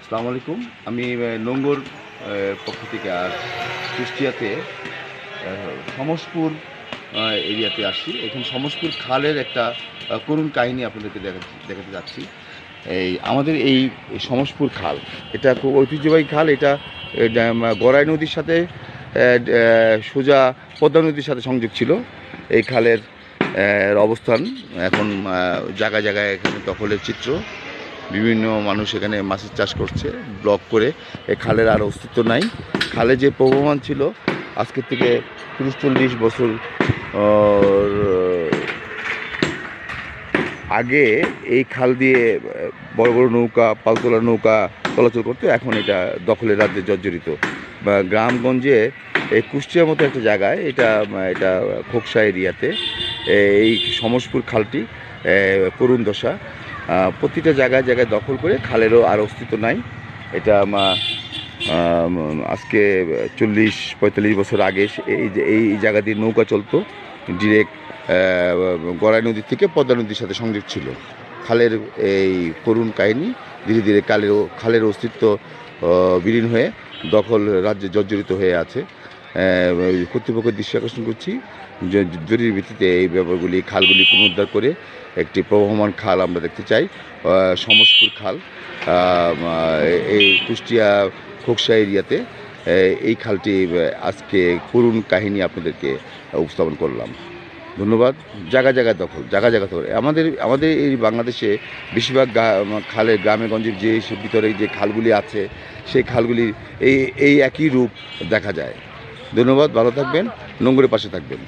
আসসালামু আলাইকুম। আমি নোঙ্গর পক্ষ থেকে আর কুষ্টিয়াতে সমসপুর এরিয়াতে আসছি। এখানে সমসপুর খালের একটা করুণ কাহিনী আপনাদেরকে দেখাতে যাচ্ছি। আমাদের এই সমসপুর খাল, এটা খুব ঐতিহ্যবাহী খাল। এটা গড়াই নদীর সাথে সোজা পদ্মা নদীর সাথে সংযোগ ছিল। এই খালের অবস্থান এখন জায়গায় জায়গায় এখানে দখলের চিত্র। বিভিন্ন মানুষ এখানে মাছের চাষ করছে ব্লক করে। এই খালের আর অস্তিত্ব নাই। খালে যে প্রবহমান ছিল আজকের থেকে 30-40 বছর আগে এই খাল দিয়ে বড় বড় নৌকা, পালতোলা নৌকা চলাচল করতো। এখন এটা দখলের রাজ্যে জর্জরিত। বা গ্রামগঞ্জে এই কুষ্টিয়ার মতো একটা জায়গায়, এটা এটা খোকসা এরিয়াতে এই সমসপুর খালটি করুণ দশা। প্রতিটা জায়গায় জায়গায় দখল করে খালেরও আর অস্তিত্ব নাই। এটা আজকে 40-45 বছর আগে এই জায়গা দিয়ে নৌকা চলতো ডিরেক্ট গড়াই নদী থেকে পদ্মা নদীর সাথে সংযোগ ছিল। খালের এই করুণ কাহিনী ধীরে ধীরে খালের অস্তিত্ব বিলীন হয়ে দখল রাজ্যে জর্জরিত হয়ে আছে। কর্তৃপক্ষের দৃষ্টি আকর্ষণ করছি, জরুরি ভিত্তিতে এই ব্যাপারগুলি, খালগুলি পুনরুদ্ধার করে একটি প্রবহমান খাল আমরা দেখতে চাই। সমসপুর খাল এই কুষ্টিয়া খোকসা এরিয়াতে এই খালটি আজকে করুণ কাহিনী আপনাদেরকে উপস্থাপন করলাম। ধন্যবাদ। জায়গা জায়গায় দখল, জায়গা জায়গা দখল। আমাদের এই বাংলাদেশে বেশিরভাগ খালের গ্রামে গঞ্জের যে ভিতরে যে খালগুলি আছে, সেই খালগুলির এই একই রূপ দেখা যায়। ধন্যবাদ। ভালো থাকবেন, নোঙ্গরের পাশে থাকবেন।